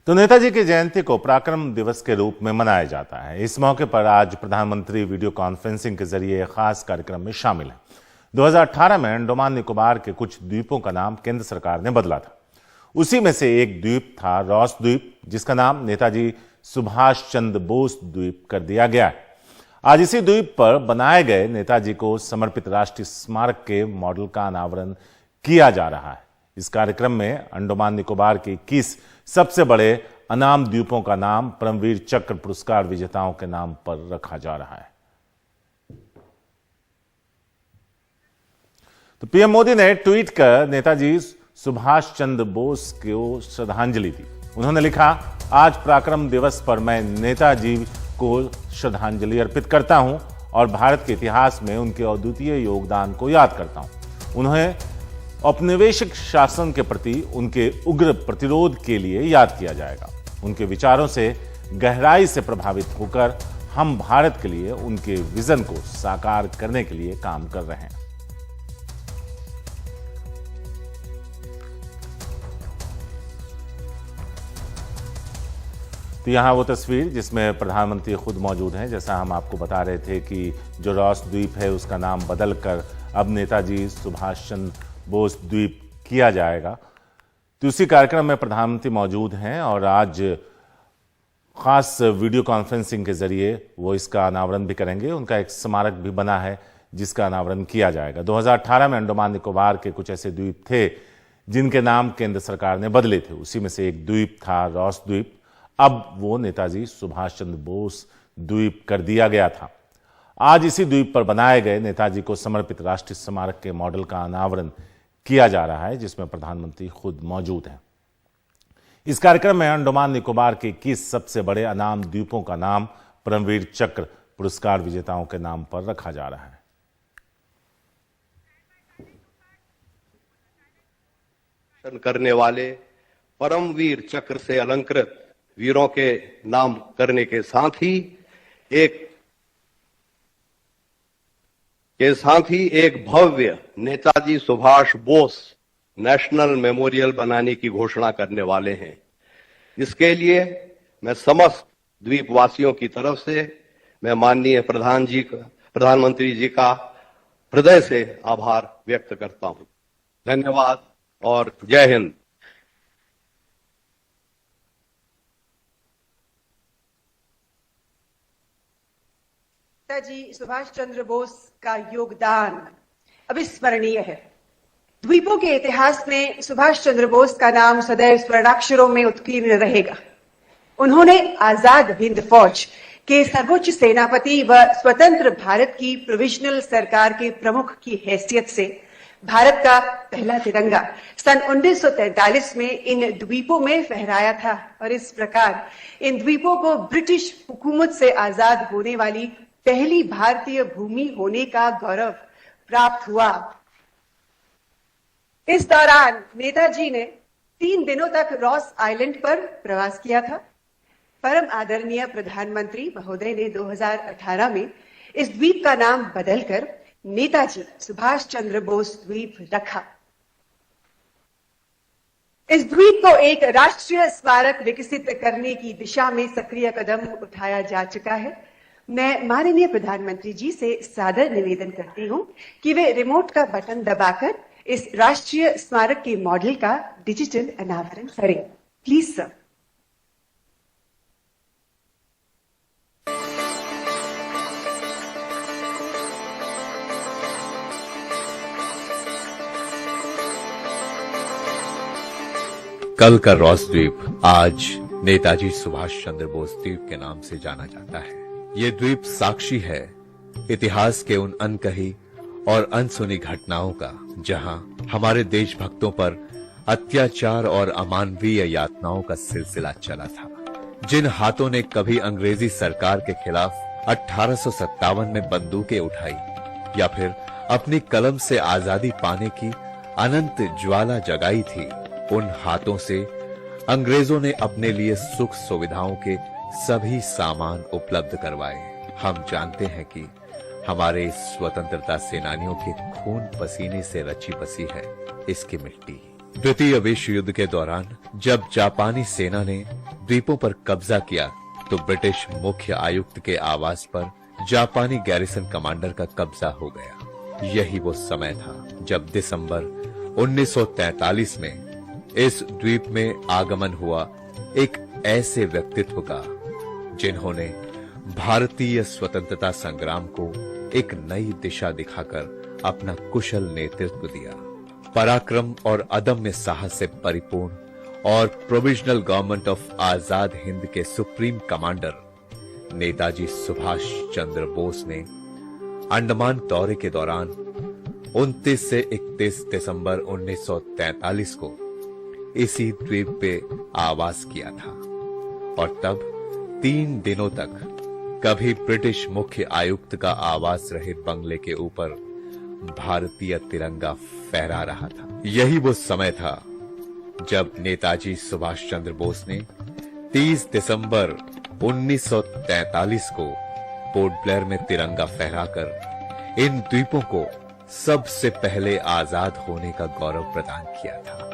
तो नेताजी की जयंती को पराक्रम दिवस के रूप में मनाया जाता है। इस मौके पर आज प्रधानमंत्री वीडियो कॉन्फ्रेंसिंग के जरिए खास कार्यक्रम में शामिल हैं। 2018 में अंडमान निकोबार के कुछ द्वीपों का नाम केंद्र सरकार ने बदला था। उसी में से एक द्वीप था रॉस द्वीप, जिसका नाम नेताजी सुभाष चंद्र बोस द्वीप कर दिया गया है। आज इसी द्वीप पर बनाए गए नेताजी को समर्पित राष्ट्रीय स्मारक के मॉडल का अनावरण किया जा रहा है। इस कार्यक्रम में अंडमान निकोबार के 21 सबसे बड़े अनाम द्वीपों का नाम परमवीर चक्र पुरस्कार विजेताओं के नाम पर रखा जा रहा है। तो पीएम मोदी ने ट्वीट कर नेताजी सुभाष चंद्र बोस को श्रद्धांजलि दी। उन्होंने लिखा, आज पराक्रम दिवस पर मैं नेताजी को श्रद्धांजलि अर्पित करता हूं और भारत के इतिहास में उनके अद्वितीय योगदान को याद करता हूं। उन्हें औपनिवेशिक शासन के प्रति उनके उग्र प्रतिरोध के लिए याद किया जाएगा। उनके विचारों से गहराई से प्रभावित होकर हम भारत के लिए उनके विजन को साकार करने के लिए काम कर रहे हैं। तो यहां वो तस्वीर जिसमें प्रधानमंत्री खुद मौजूद हैं। जैसा हम आपको बता रहे थे कि जो रॉस द्वीप है उसका नाम बदलकर अब नेताजी सुभाष चंद्र बोस द्वीप किया जाएगा। तो उसी कार्यक्रम में प्रधानमंत्री मौजूद हैं और आज खास वीडियो कॉन्फ्रेंसिंग के जरिए वो इसका अनावरण भी करेंगे। उनका एक स्मारक भी बना है जिसका अनावरण किया जाएगा। 2018 में अंडमान निकोबार के कुछ ऐसे द्वीप थे जिनके नाम केंद्र सरकार ने बदले थे। उसी में से एक द्वीप था रॉस द्वीप, अब वो नेताजी सुभाष चंद्र बोस द्वीप कर दिया गया था। आज इसी द्वीप पर बनाए गए नेताजी को समर्पित राष्ट्रीय स्मारक के मॉडल का अनावरण किया जा रहा है, जिसमें प्रधानमंत्री खुद मौजूद हैं। इस कार्यक्रम में अंडमान निकोबार के 21 सबसे बड़े अनाम द्वीपों का नाम परमवीर चक्र पुरस्कार विजेताओं के नाम पर रखा जा रहा है। करने वाले परमवीर चक्र से अलंकृत वीरों के नाम करने के साथ ही एक भव्य नेताजी सुभाष बोस नेशनल मेमोरियल बनाने की घोषणा करने वाले हैं। इसके लिए मैं समस्त द्वीपवासियों की तरफ से मैं माननीय प्रधानमंत्री जी का हृदय से आभार व्यक्त करता हूं। धन्यवाद और जय हिंद। नेताजी सुभाष चंद्र बोस का योगदान अविस्मरणीय है। द्वीपों के इतिहास में सुभाष चंद्र बोस का नाम सदैव स्वर्णाक्षरों में उत्कीर्ण रहेगा। उन्होंने आजाद हिंद फौज के सर्वोच्च सेनापति व स्वतंत्र भारत की प्रोविजनल सरकार के प्रमुख की हैसियत से भारत का पहला तिरंगा सन 1943 में इन द्वीपों में फहराया था और इस प्रकार इन द्वीपों को ब्रिटिश हुकूमत से आजाद होने वाली पहली भारतीय भूमि होने का गौरव प्राप्त हुआ। इस दौरान नेताजी ने 3 दिनों तक रॉस आइलैंड पर प्रवास किया था। परम आदरणीय प्रधानमंत्री महोदय ने 2018 में इस द्वीप का नाम बदलकर नेताजी सुभाष चंद्र बोस द्वीप रखा। इस द्वीप को एक राष्ट्रीय स्मारक विकसित करने की दिशा में सक्रिय कदम उठाया जा चुका है। मैं माननीय प्रधानमंत्री जी से सादर निवेदन करती हूं कि वे रिमोट का बटन दबाकर इस राष्ट्रीय स्मारक के मॉडल का डिजिटल अनावरण करें। Please sir. कल का रॉस द्वीप आज नेताजी सुभाष चंद्र बोस द्वीप के नाम से जाना जाता है। ये द्वीप साक्षी है इतिहास के उन अनकही और अनसुनी घटनाओं का, जहां हमारे देशभक्तों पर अत्याचार और अमानवीय यातनाओं का सिलसिला चला था। जिन हाथों ने कभी अंग्रेजी सरकार के खिलाफ 1857 में बंदूकें उठाई या फिर अपनी कलम से आजादी पाने की अनंत ज्वाला जगाई थी, उन हाथों से अंग्रेजों ने अपने लिए सुख सुविधाओं के सभी सामान उपलब्ध करवाए। हम जानते हैं कि हमारे स्वतंत्रता सेनानियों के खून पसीने से रची बसी है इसकी मिट्टी। द्वितीय विश्व युद्ध के दौरान जब जापानी सेना ने द्वीपों पर कब्जा किया तो ब्रिटिश मुख्य आयुक्त के आवास पर जापानी गैरिसन कमांडर का कब्जा हो गया। यही वो समय था जब दिसंबर 1943 में इस द्वीप में आगमन हुआ एक ऐसे व्यक्तित्व का जिन्होंने भारतीय स्वतंत्रता संग्राम को एक नई दिशा दिखाकर अपना कुशल नेतृत्व दिया। पराक्रम और अदम्य साहस से परिपूर्ण और provisional government of Azad Hind के सुप्रीम कमांडर नेताजी सुभाष चंद्र बोस ने अंडमान दौरे के दौरान 29 से 31 दिसंबर 1943 को इसी द्वीप पे आवास किया था और तब 3 दिनों तक कभी ब्रिटिश मुख्य आयुक्त का आवास रहे बंगले के ऊपर भारतीय तिरंगा फहरा रहा था। यही वो समय था जब नेताजी सुभाष चंद्र बोस ने 30 दिसंबर 1943 को पोर्ट ब्लेयर में तिरंगा फहराकर इन द्वीपों को सबसे पहले आजाद होने का गौरव प्रदान किया था।